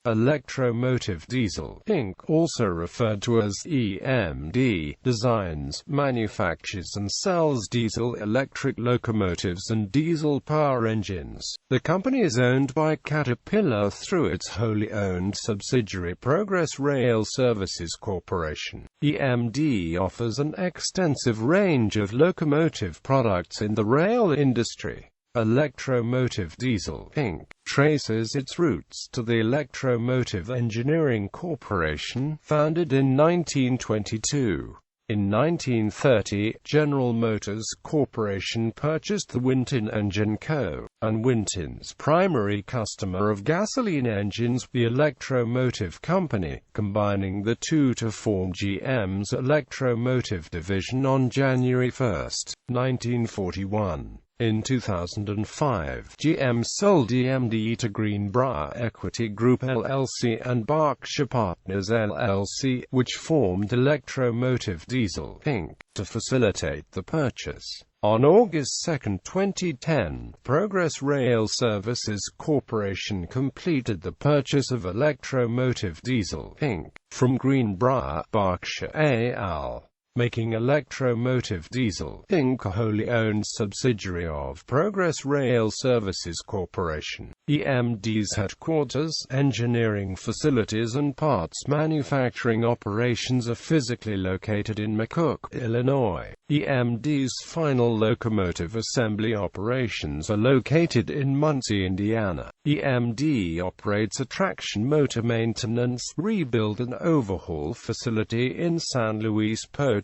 Electro-Motive Diesel, Inc., also referred to as EMD, designs, manufactures and sells diesel electric locomotives and diesel power engines. The company is owned by Caterpillar through its wholly owned subsidiary Progress Rail Services Corporation.EMD offers an extensive range of locomotive products in the rail industry. Electro-Motive Diesel, Inc. traces its roots to the Electro-Motive Engineering Corporation, founded in 1922. In 1930, General Motors Corporation purchased the Winton Engine Co., and Winton's primary customer of gasoline engines, the Electro-Motive Company, combining the two to form GM's Electro-Motive division on January 1, 1941. In 2005, GM sold EMD to Greenbrier Equity Group LLC and Berkshire Partners LLC, which formed Electro-Motive Diesel, Inc., to facilitate the purchase. On August 2, 2010, Progress Rail Services Corporation completed the purchase of Electro-Motive Diesel, Inc., from Greenbrier, Berkshire al., making Electro-Motive Diesel, Inc. a wholly owned subsidiary of Progress Rail Services Corporation. EMD's headquarters, engineering facilities and parts manufacturing operations are physically located in McCook, Illinois. EMD's final locomotive assembly operations are located in Muncie, Indiana. EMD operates a traction motor maintenance, rebuild and overhaul facility in San Luis Potosi,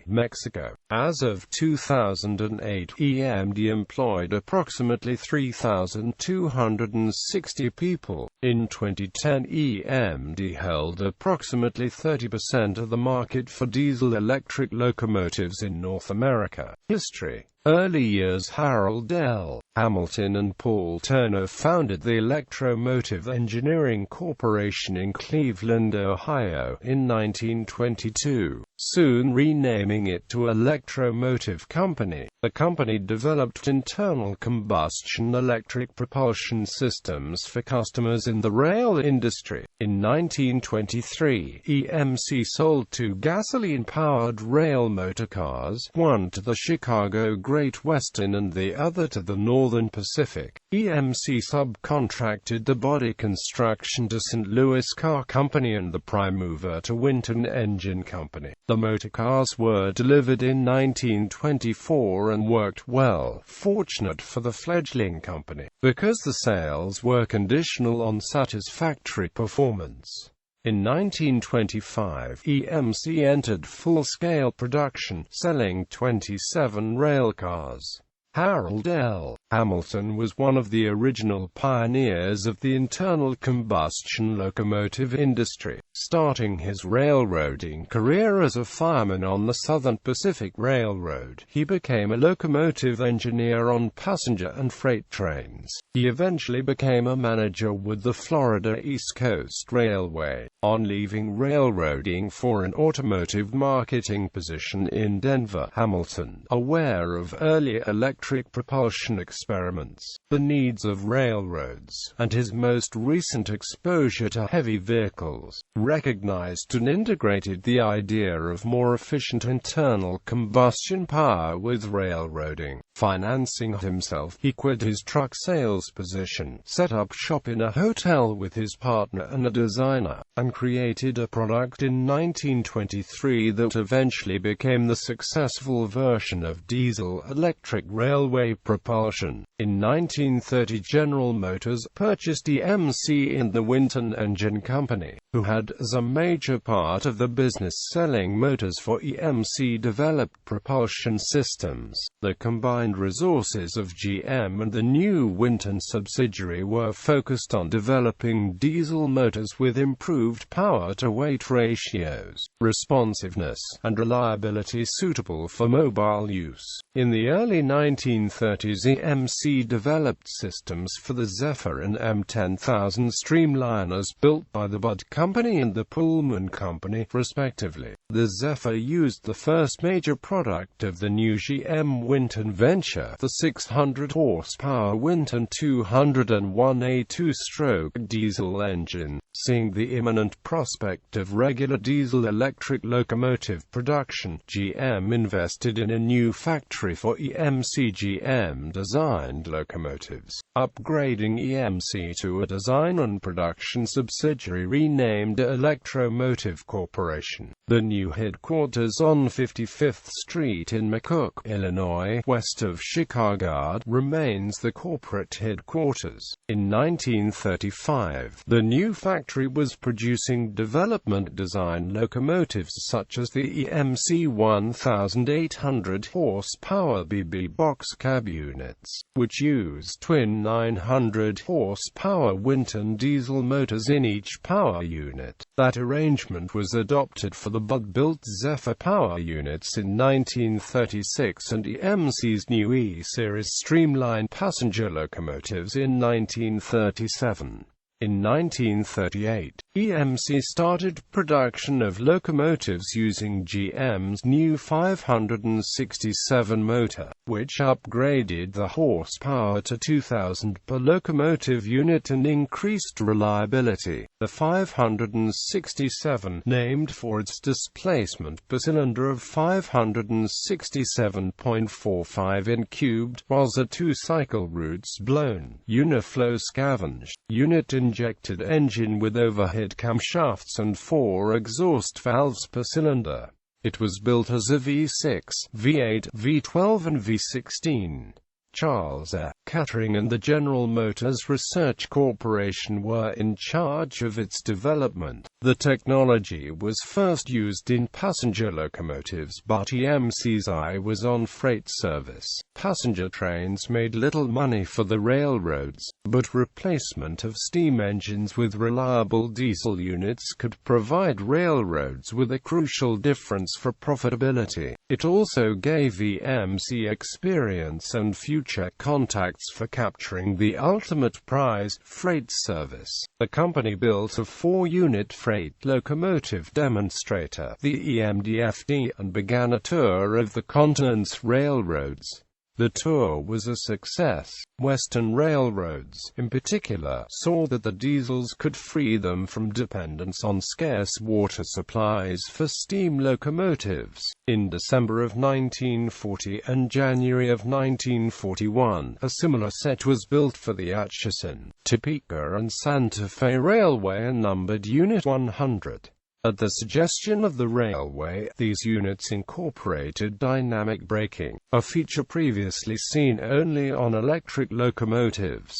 Mexico. As of 2008, EMD employed approximately 3,260 people. In 2010, EMD held approximately 30% of the market for diesel-electric locomotives in North America. History. Early years. Harold L. Hamilton and Paul Turner founded the Electro-Motive Engineering Corporation in Cleveland, Ohio, in 1922, soon renaming it to Electro-Motive Company. The company developed internal combustion electric propulsion systems for customers in the rail industry. In 1923, EMC sold two gasoline-powered rail motorcars, one to the Chicago Great Western and the other to the Northern Pacific. EMC subcontracted the body construction to St. Louis Car Company and the prime mover to Winton Engine Company. The motorcars were delivered in 1924 and worked well, fortunate for the fledgling company, because the sales were conditional on satisfactory performance. In 1925, EMC entered full-scale production, selling 27 railcars. Harold L. Hamilton was one of the original pioneers of the internal combustion locomotive industry, starting his railroading career as a fireman on the Southern Pacific Railroad. He became a locomotive engineer on passenger and freight trains. He eventually became a manager with the Florida East Coast Railway. On leaving railroading for an automotive marketing position in Denver, Hamilton, aware of early electric propulsion experiments, the needs of railroads, and his most recent exposure to heavy vehicles, recognized and integrated the idea of more efficient internal combustion power with railroading. Financing himself, he quit his truck sales position, set up shop in a hotel with his partner and a designer, and created a product in 1923 that eventually became the successful version of diesel-electric railway propulsion. In 1930, General Motors purchased EMC and the Winton Engine Company, who had as a major part of the business selling motors for EMC-developed propulsion systems. The combined resources of GM and the new Winton subsidiary were focused on developing diesel motors with improved power-to-weight ratios, responsiveness, and reliability suitable for mobile use. In the early 1930s, EMC developed systems for the Zephyr and M10000 streamliners built by the Budd Company and the Pullman Company, respectively. The Zephyr used the first major product of the new GM Winton venture, the 600-horsepower Winton 201A two-stroke diesel engine. Seeing the imminent prospect of regular diesel-electric locomotive production, GM invested in a new factory for EMC GM-designed locomotives, upgrading EMC to a design and production subsidiary renamed Electro-Motive Corporation. The new headquarters on 55th Street in McCook, Illinois, west of Chicago, remains the corporate headquarters. In 1935, the new factory was producing development design locomotives such as the EMC 1800 horsepower BB box cab units, which used twin 900 horsepower Winton diesel motors in each power unit. That arrangement was adopted for the Budd-built Zephyr power units in 1936 and EMC's new E-Series streamlined passenger locomotives in 1937. In 1938, EMC started production of locomotives using GM's new 567 motor, which upgraded the horsepower to 2,000 per locomotive unit and increased reliability. The 567, named for its displacement per cylinder of 567.45 in cubed, was a two-cycle roots-blown, uniflow scavenged, unit-injected engine with overhead camshafts and 4 exhaust valves per cylinder. It was built as a V6, V8, V12 and V16. Charles A. Kettering and the General Motors Research Corporation were in charge of its development. The technology was first used in passenger locomotives, but EMC's eye was on freight service. Passenger trains made little money for the railroads, but replacement of steam engines with reliable diesel units could provide railroads with a crucial difference for profitability. It also gave EMC experience and future contacts for capturing the ultimate prize, freight service. The company built a 4-unit freight locomotive demonstrator, the EMD-FD, and began a tour of the continent's railroads. The tour was a success. Western railroads, in particular, saw that the diesels could free them from dependence on scarce water supplies for steam locomotives. In December of 1940 and January of 1941, a similar set was built for the Atchison, Topeka and Santa Fe Railway and numbered Unit 100. At the suggestion of the railway, these units incorporated dynamic braking, a feature previously seen only on electric locomotives.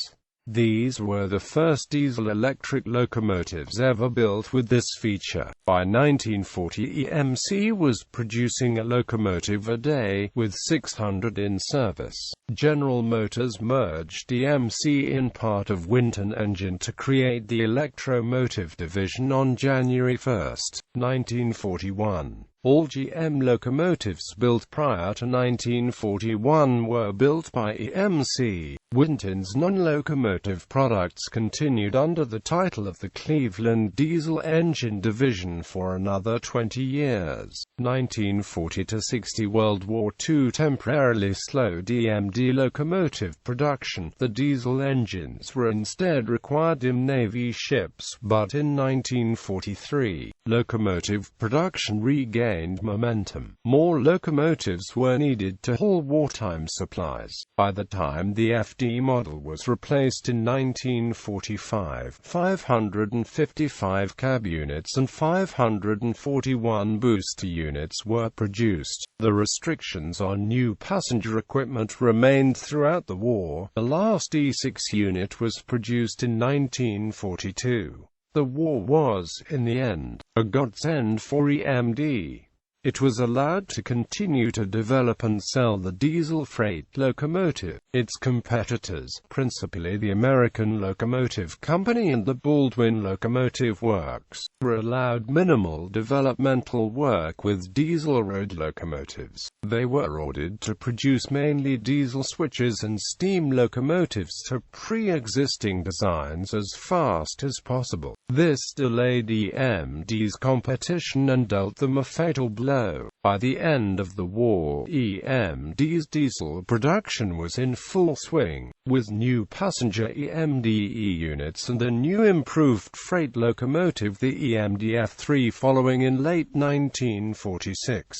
These were the first diesel-electric locomotives ever built with this feature. By 1940, EMC was producing a locomotive a day, with 600 in service. General Motors merged EMC in part of Winton Engine to create the Electro-Motive division on January 1, 1941. All GM locomotives built prior to 1941 were built by EMC. Winton's non-locomotive products continued under the title of the Cleveland Diesel Engine Division for another 20 years. 1940–60 World War II temporarily slowed EMD locomotive production. The diesel engines were instead required in Navy ships, but in 1943, locomotive production regained momentum. More locomotives were needed to haul wartime supplies. By the time the FD model was replaced in 1945, 555 cab units and 541 booster units were produced. The restrictions on new passenger equipment remained throughout the war. The last E6 unit was produced in 1942. The war was, in the end, a godsend for EMD. It was allowed to continue to develop and sell the diesel freight locomotive. Its competitors, principally the American Locomotive Company and the Baldwin Locomotive Works, were allowed minimal developmental work with diesel road locomotives. They were ordered to produce mainly diesel switches and steam locomotives to pre-existing designs as fast as possible. This delayed EMD's competition and dealt them a fatal blow though. By the end of the war, EMD's diesel production was in full swing, with new passenger EMD units and a new improved freight locomotive, the Emd following in late 1946.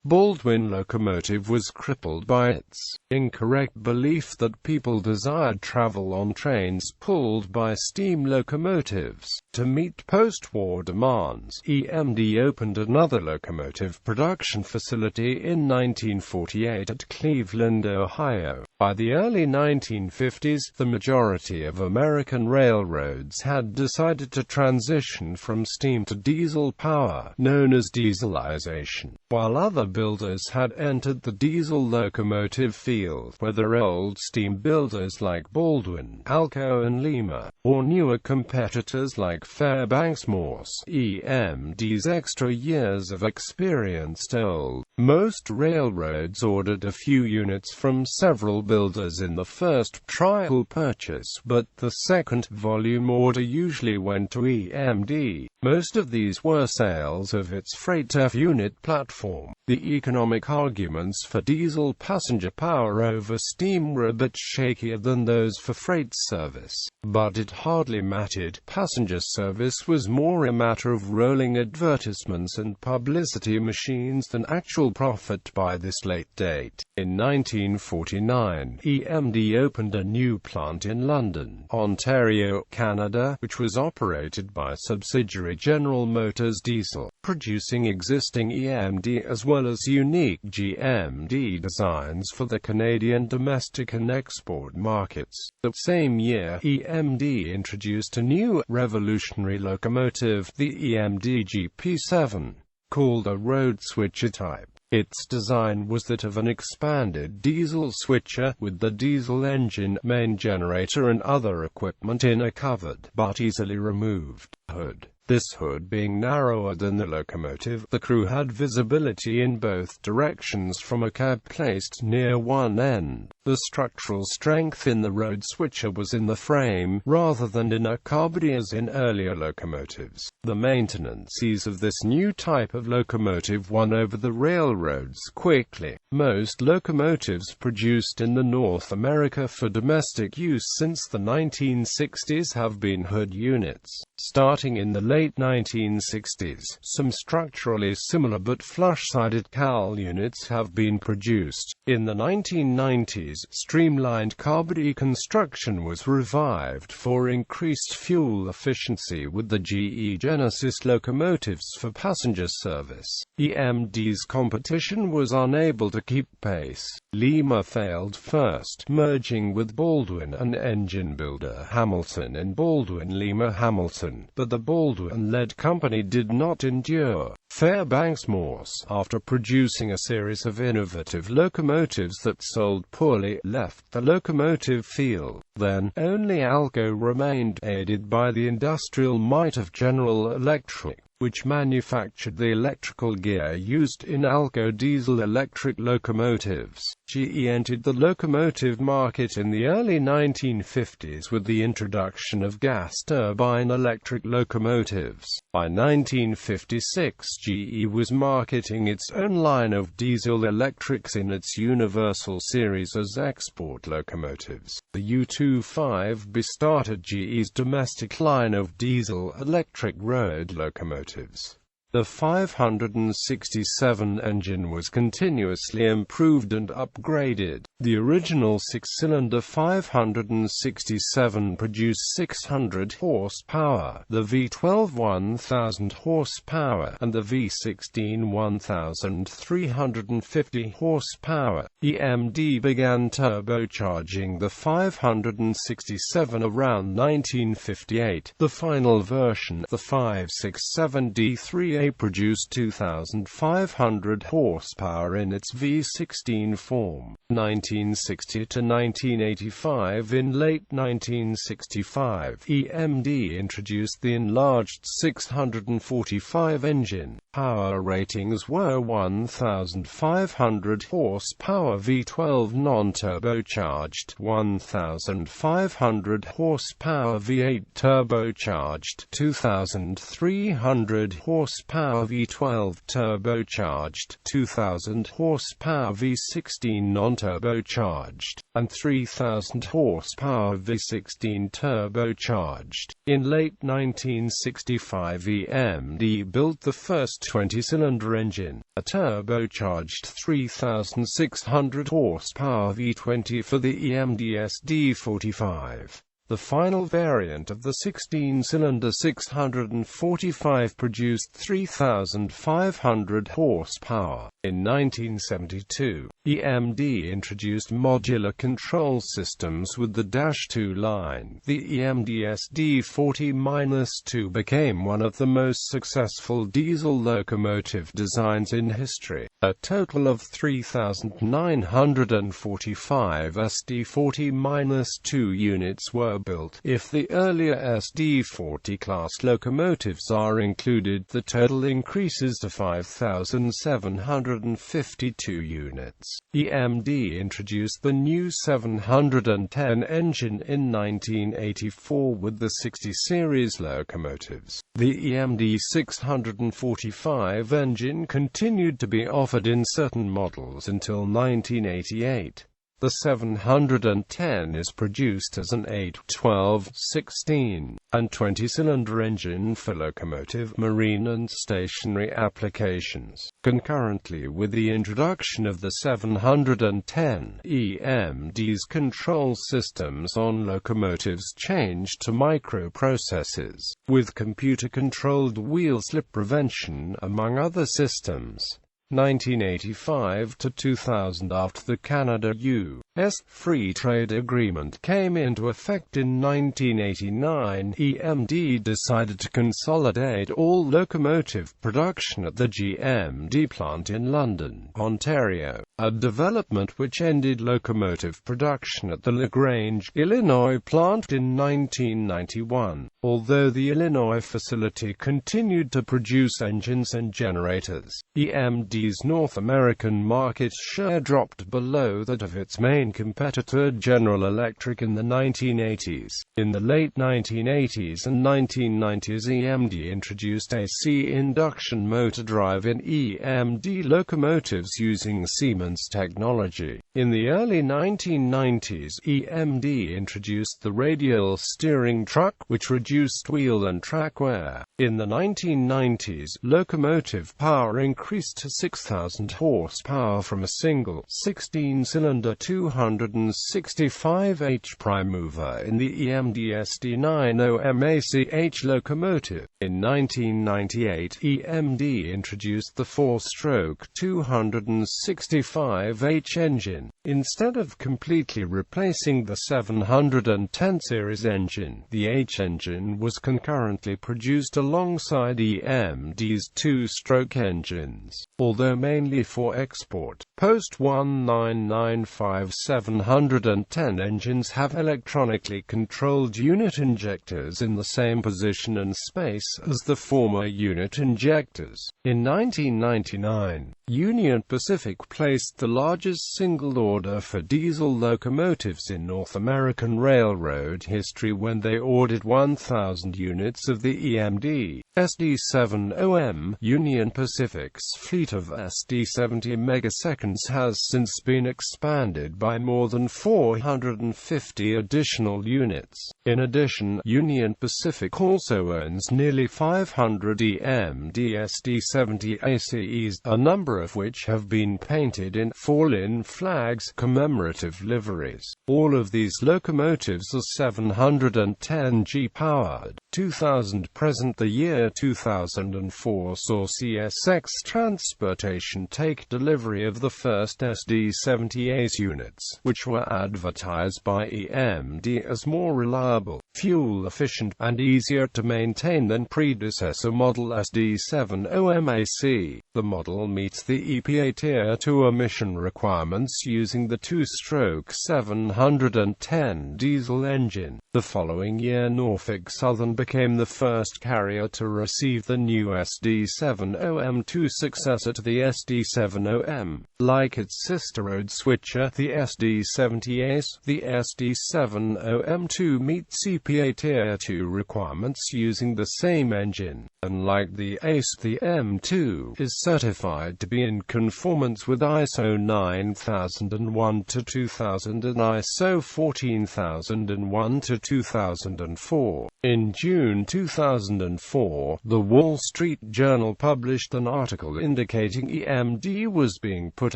Baldwin locomotive was crippled by its incorrect belief that people desired travel on trains pulled by steam locomotives. To meet post-war demands, EMD opened another locomotive production facility in 1948 at Cleveland, Ohio. By the early 1950s, the majority of American railroads had decided to transition from steam to diesel power, known as dieselization, while other builders had entered the diesel locomotive field, whether old steam builders like Baldwin, Alco and Lima, or newer competitors like Fairbanks Morse. EMD's extra years of experience told. Most railroads ordered a few units from several builders in the first trial purchase, but the second volume order usually went to EMD. Most of these were sales of its freight F-unit platform. The economic arguments for diesel passenger power over steam were a bit shakier than those for freight service, but it hardly mattered. Passenger service was more a matter of rolling advertisements and publicity machines than actual profit by this late date. In 1949, EMD opened a new plant in London, Ontario, Canada, which was operated by subsidiary General Motors Diesel, producing existing EMD as well as unique GMD designs for the Canadian domestic and export markets. That same year, EMD introduced a new, revolutionary locomotive, the EMD GP7, called a road switcher type. Its design was that of an expanded diesel switcher, with the diesel engine, main generator and other equipment in a covered, but easily removed, hood. This hood being narrower than the locomotive, the crew had visibility in both directions from a cab placed near one end. The structural strength in the road switcher was in the frame, rather than in a carbody as in earlier locomotives. The maintenance ease of this new type of locomotive won over the railroads quickly. Most locomotives produced in North America for domestic use since the 1960s have been hood units. Starting in the late 1960s, some structurally similar but flush-sided CAL units have been produced. In the 1990s, streamlined carbody construction was revived for increased fuel efficiency with the GE Genesis locomotives for passenger service. EMD's competition was unable to keep pace. Lima failed first, merging with Baldwin and engine builder Hamilton in Baldwin-Lima Hamilton, but the Baldwin-led company did not endure. Fairbanks Morse, after producing a series of innovative locomotives that sold poorly, left the locomotive field. Then, only Alco remained, aided by the industrial might of General Electric, which manufactured the electrical gear used in Alco diesel-electric locomotives. GE entered the locomotive market in the early 1950s with the introduction of gas turbine electric locomotives. By 1956, GE was marketing its own line of diesel-electrics in its Universal Series as export locomotives. The U-25B started GE's domestic line of diesel-electric road locomotives. The 567 engine was continuously improved and upgraded. The original six-cylinder 567 produced 600 horsepower, the V12 1000 horsepower, and the V16 1350 horsepower. EMD began turbocharging the 567 around 1958. The final version, the 567D3A, produced 2,500 horsepower in its V16 form. 1960 to 1985. In late 1965, EMD introduced the enlarged 645 engine. Power ratings were 1,500 horsepower V12 non-turbocharged, 1,500 horsepower V8 turbocharged, 2,300 horsepower horsepower V12 turbocharged, 2000 horsepower V16 non-turbocharged, and 3000 horsepower V16 turbocharged. In late 1965, EMD built the first 20-cylinder engine, a turbocharged 3600 horsepower V20 for the EMD-SD 45. The final variant of the 16-cylinder 645 produced 3,500 horsepower. In 1972, EMD introduced modular control systems with the -2 line. The EMD-SD 40-2 became one of the most successful diesel locomotive designs in history. A total of 3,945 SD 40-2 units were built. If the earlier SD 40 class locomotives are included, the total increases to 5,752 units. EMD introduced the new 710 engine in 1984 with the 60 series locomotives. The EMD 645 engine continued to be offered in certain models until 1988. The 710 is produced as an 8, 12, 16, and 20-cylinder engine for locomotive, marine and stationary applications. Concurrently with the introduction of the 710, EMD's control systems on locomotives changed to microprocessors, with computer-controlled wheel slip prevention, among other systems. 1985 to 2000. After the Canada-US Free Trade Agreement came into effect in 1989, EMD decided to consolidate all locomotive production at the Emd plant in London, Ontario, a development which ended locomotive production at the LaGrange, Illinois plant in 1991, although the Illinois facility continued to produce engines and generators. EMD's North American market share dropped below that of its main competitor General Electric in the 1980s. In the late 1980s and 1990s, EMD introduced AC induction motor drive in EMD locomotives using Siemens technology. In the early 1990s, EMD introduced the radial steering truck, which reduced wheel and track wear. In the 1990s, locomotive power increased to 6,000 horsepower from a single 16-cylinder 265 H prime mover in the EMD-SD 90MACH locomotive. In 1998, EMD introduced the 4-stroke 265 H engine. Instead of completely replacing the 710 series engine, the H engine was concurrently produced alongside EMD's 2-stroke engines. Although mainly for export, post-1995 710 engines have electronically controlled unit injectors in the same position and space as the former unit injectors. In 1999, Union Pacific placed the largest single order for diesel locomotives in North American railroad history when they ordered 1,000 units of the EMD SD70M. Union Pacific's fleet of SD70 megaseconds has since been expanded by more than 450 additional units. In addition, Union Pacific also owns nearly 500 EMD SD70 ACEs, a number of which have been painted in fall-in flags commemorative liveries. All of these locomotives are 710G powered. 2000 present. The year 2004 saw CSX Transportation take delivery of the first SD70 units, which were advertised by EMD as more reliable, fuel-efficient, and easier to maintain than predecessor model SD70MAC. The model meets the EPA Tier 2 emission requirements using using the two-stroke 710 diesel engine. The following year, Norfolk Southern became the first carrier to receive the new SD70M2 successor to the SD70M. Like its sister road switcher, the SD70 Ace, the SD70M2 meets CPA Tier 2 requirements using the same engine. Unlike the Ace, the M2 is certified to be in conformance with ISO 9001-2000 and ISO 14001-2004. In June 2004, the Wall Street Journal published an article indicating EMD was being put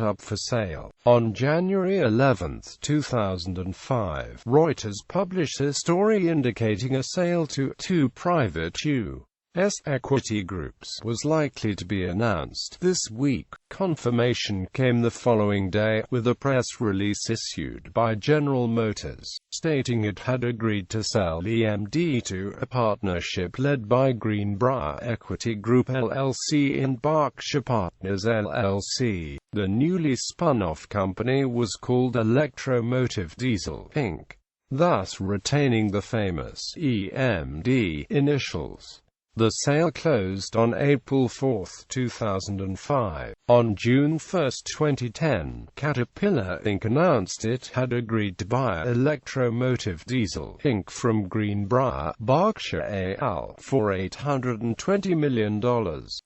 up for sale. On January 11, 2005, Reuters published a story indicating a sale to two private U.S. equity groups was likely to be announced this week. Confirmation came the following day, with a press release issued by General Motors, stating it had agreed to sell EMD to a partnership led by Greenbrier Equity Group LLC and Berkshire Partners LLC. The newly spun-off company was called Electro-Motive Diesel, Inc., thus retaining the famous EMD initials. The sale closed on April 4, 2005. On June 1, 2010, Caterpillar Inc. announced it had agreed to buy Electro-Motive Diesel, Inc. from Greenbrier, Berkshire AL, for $820 million.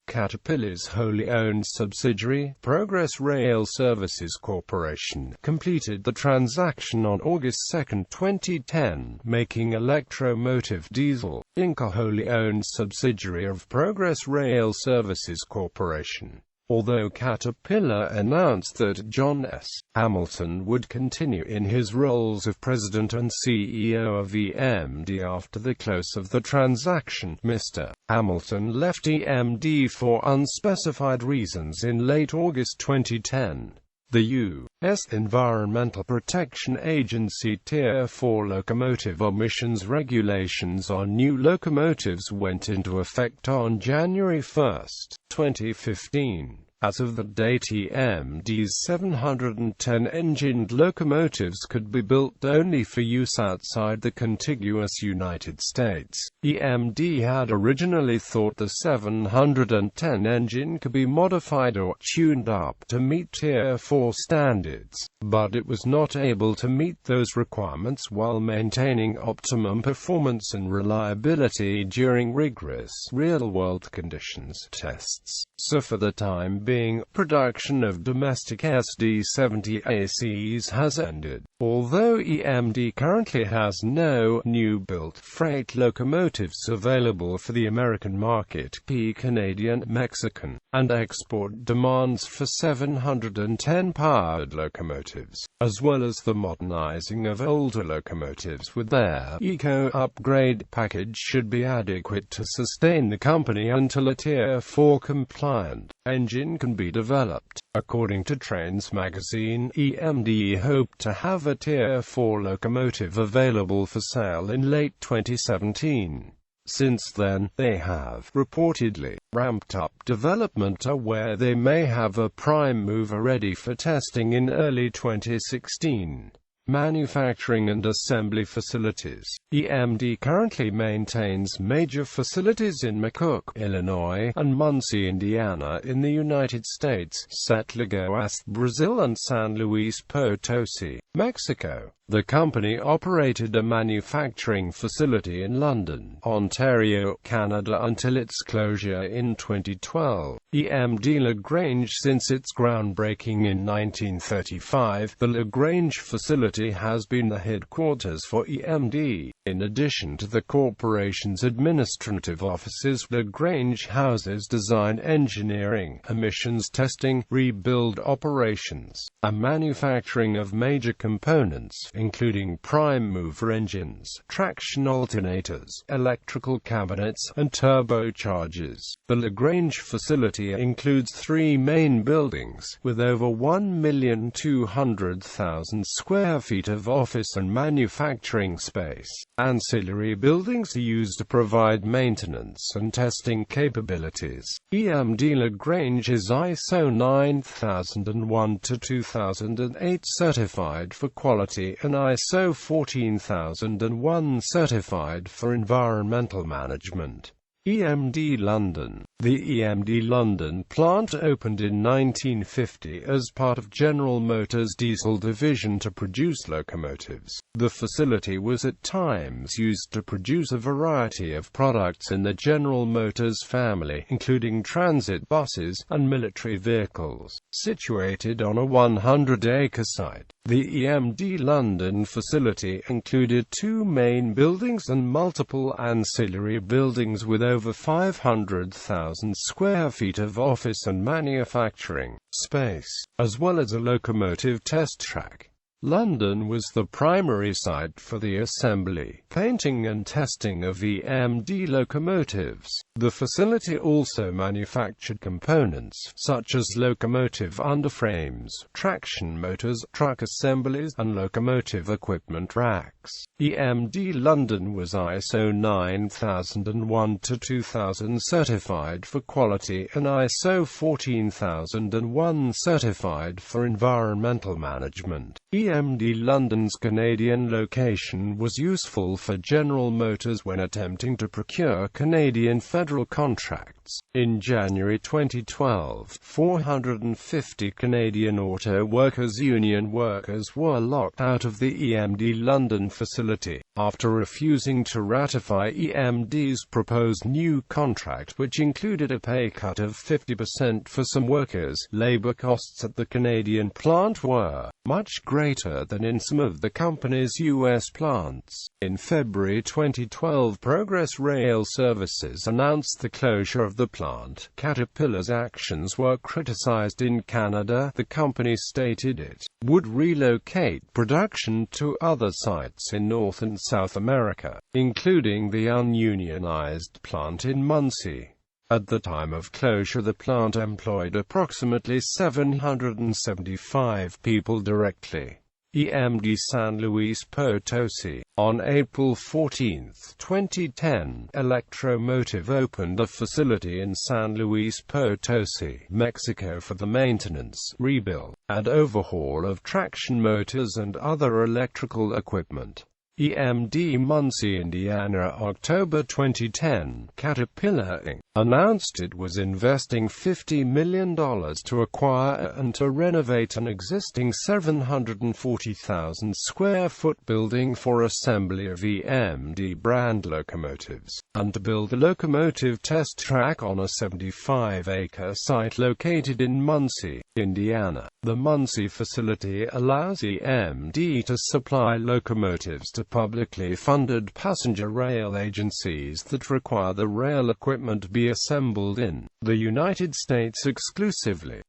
Caterpillar's wholly owned subsidiary, Progress Rail Services Corporation, completed the transaction on August 2, 2010, making Electro-Motive Diesel, Inc. a wholly owned subsidiary of Progress Rail Services Corporation. Although Caterpillar announced that John S. Hamilton would continue in his roles of president and CEO of EMD after the close of the transaction, Mr. Hamilton left EMD for unspecified reasons in late August 2010. The U.S. Environmental Protection Agency Tier 4 locomotive emissions regulations on new locomotives went into effect on January 1, 2015. As of that date, EMD's 710 engined locomotives could be built only for use outside the contiguous United States. EMD had originally thought the 710 engine could be modified or tuned up to meet Tier 4 standards, but it was not able to meet those requirements while maintaining optimum performance and reliability during rigorous real-world conditions tests. So for the time being, production of domestic SD70 ACs has ended. Although EMD currently has no new-built freight locomotives available for the American market, key Canadian, Mexican, and export demands for 710-powered locomotives, as well as the modernizing of older locomotives with their eco-upgrade package, should be adequate to sustain the company until a Tier 4 compliant engine can be developed. According to Trains magazine, EMD hoped to have a Tier 4 locomotive available for sale in late 2017. Since then, they have reportedly ramped up development to where they may have a prime mover ready for testing in early 2016. Manufacturing and assembly facilities. EMD currently maintains major facilities in McCook, Illinois, and Muncie, Indiana in the United States, Setlagoas, Brazil, and San Luis Potosi, Mexico. The company operated a manufacturing facility in London, Ontario, Canada until its closure in 2012. EMD LaGrange. Since its groundbreaking in 1935, the LaGrange facility has been the headquarters for EMD. In addition to the corporation's administrative offices, LaGrange houses design engineering, emissions testing, rebuild operations, and manufacturing of major components, including prime mover engines, traction alternators, electrical cabinets, and turbochargers. The LaGrange facility includes 3 main buildings, with over 1,200,000 square feet of office and manufacturing space. Ancillary buildings are used to provide maintenance and testing capabilities. EMD LaGrange is ISO 9001-2008 certified for quality and ISO 14001 certified for environmental management. Emd London. The Emd London plant opened in 1950 as part of General Motors' diesel division to produce locomotives. The facility was at times used to produce a variety of products in the General Motors family, including transit buses and military vehicles. Situated on a 100-acre site, the Emd London facility included 2 main buildings and multiple ancillary buildings with over 500,000 square feet of office and manufacturing space, as well as a locomotive test track. London was the primary site for the assembly, painting and testing of Emd locomotives. The facility also manufactured components, such as locomotive underframes, traction motors, truck assemblies, and locomotive equipment racks. Emd London was ISO 9001-2000 certified for quality and ISO 14001 certified for environmental management. Emd London's Canadian location was useful for General Motors when attempting to procure Canadian federal contracts. In January 2012, 450 Canadian Auto Workers Union workers were locked out of the Emd London facility, after refusing to ratify EMD's proposed new contract, which included a pay cut of 50% for some workers. Labor costs at the Canadian plant were much greater than in some of the company's U.S. plants. In February 2012, Progress Rail Services announced the closure of the plant. Caterpillar's actions were criticized in Canada. The company stated it would relocate production to other sites in North and South America, including the ununionized plant in Muncie. At the time of closure, the plant employed approximately 775 people directly. Emd San Luis Potosi. On April 14, 2010, Electro-Motive opened a facility in San Luis Potosi, Mexico for the maintenance, rebuild, and overhaul of traction motors and other electrical equipment. Emd Muncie, Indiana. October 2010, Caterpillar Inc. announced it was investing $50 million to acquire and to renovate an existing 740,000 square foot building for assembly of Emd brand locomotives, and to build a locomotive test track on a 75-acre site located in Muncie, Indiana. The Muncie facility allows Emd to supply locomotives to publicly funded passenger rail agencies that require the rail equipment be assembled in the United States exclusively.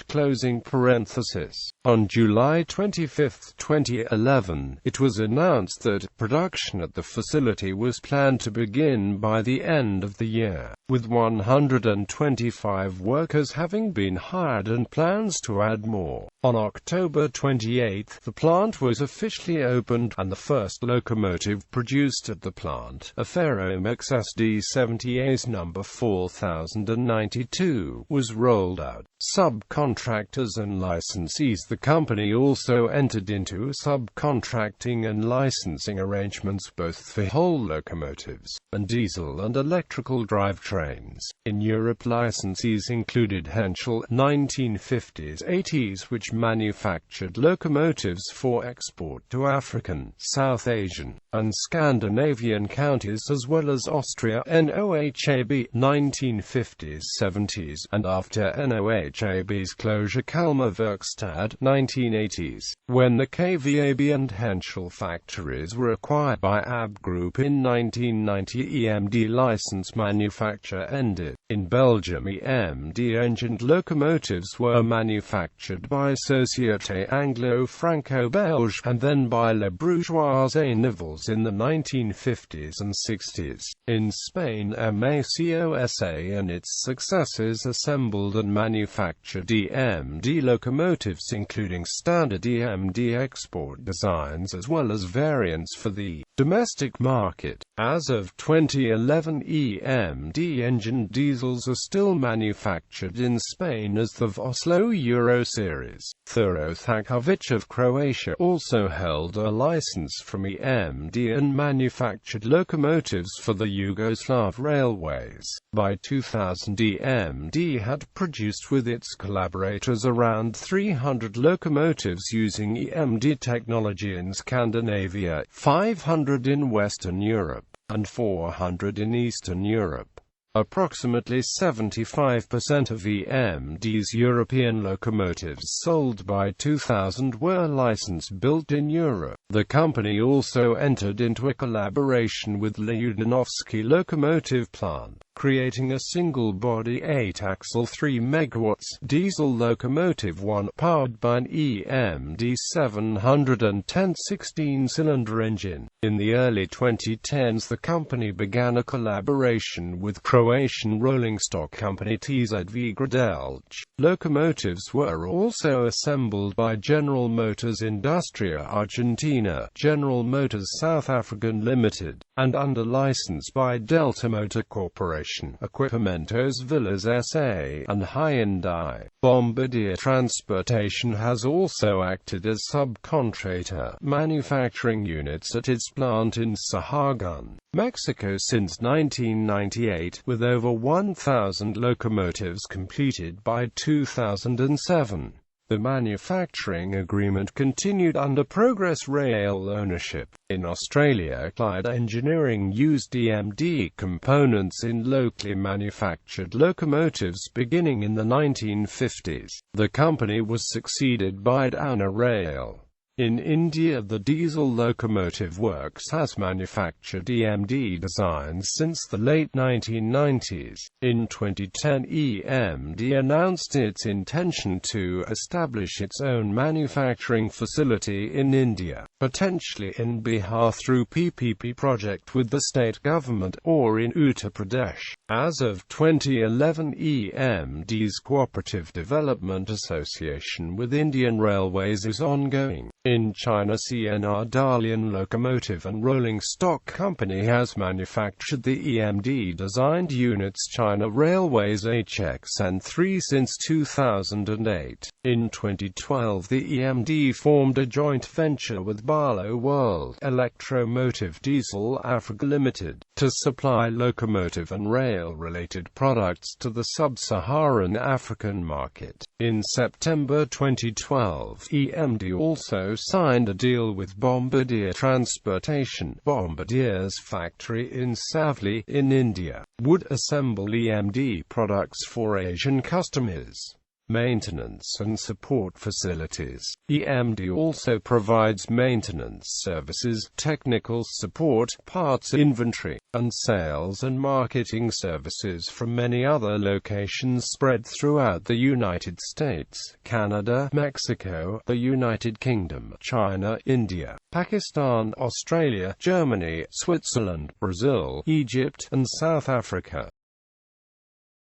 Closing parenthesis. On July 25, 2011, it was announced that production at the facility was planned to begin by the end of the year, with 125 workers having been hired and plans to add more. On October 28, the plant was officially opened, and the first locomotive produced at the plant, a Ferromex SD70ACE number 4092, was rolled out. Subcontractors and licensees. The company also entered into subcontracting and licensing arrangements both for whole locomotives and diesel and electrical drivetrains. In Europe, licensees included Henschel 1950s-80s, which manufactured locomotives for export to African, South Asian, and Scandinavian counties, as well as Austria NOHAB 1950s-70s, and after NOHAB's closure Kalmar Werkstad 1980s, when the KVAB and Henschel factories were acquired by AB Group in 1990. Emd licensed manufacturing manufacture ended. In Belgium, EMD engined locomotives were manufactured by Société Anglo-Franco-Belge, and then by Le Bourgeois Nivelles in the 1950s and 60s. In Spain, MACOSA and its successors assembled and manufactured EMD locomotives, including standard EMD export designs as well as variants for the domestic market. As of 2011, EMD engined diesels are still manufactured in Spain as the Voslo Euro Series. Thakovic of Croatia also held a license from EMD and manufactured locomotives for the Yugoslav railways. By 2000, EMD had produced with its collaborators around 300 locomotives using EMD technology in Scandinavia, 500 in Western Europe, and 400 in Eastern Europe. Approximately 75% of EMD's European locomotives sold by 2000 were license-built in Europe. The company also entered into a collaboration with Ljudanovsky Locomotive Plant, creating a single-body 8-axle 3 MW diesel locomotive, one powered by an EMD 710 16-cylinder engine. In the early 2010s, the company began a collaboration with Croatian rolling stock company TZV Gradelj. Locomotives were also assembled by General Motors Industria Argentina, General Motors South African Limited, and under license by Delta Motor Corporation, Equipamentos Villas S.A., and Hyundai. Bombardier Transportation has also acted as subcontractor, manufacturing units at its plant in Sahagun, Mexico since 1998, with over 1,000 locomotives completed by 2007. The manufacturing agreement continued under Progress Rail ownership. In Australia, Clyde Engineering used EMD components in locally manufactured locomotives beginning in the 1950s. The company was succeeded by Downer Rail. In India, the Diesel Locomotive Works has manufactured EMD designs since the late 1990s. In 2010, EMD announced its intention to establish its own manufacturing facility in India, potentially in Bihar through PPP project with the state government, or in Uttar Pradesh. As of 2011, EMD's Cooperative Development Association with Indian Railways is ongoing. In China, CNR Dalian Locomotive and Rolling Stock Company has manufactured the EMD-designed units China Railways HXN3 since 2008. In 2012, the EMD formed a joint venture with Barlow World Electro-Motive Diesel Africa Limited to supply locomotive and rail-related products to the sub-Saharan African market. In September 2012, EMD also signed a deal with Bombardier Transportation. Bombardier's factory in Savli, in India, would assemble EMD products for Asian customers. Maintenance and support facilities. EMD also provides maintenance services, technical support, parts inventory, and sales and marketing services from many other locations spread throughout the United States, Canada, Mexico, the United Kingdom, China, India, Pakistan, Australia, Germany, Switzerland, Brazil, Egypt, and South Africa.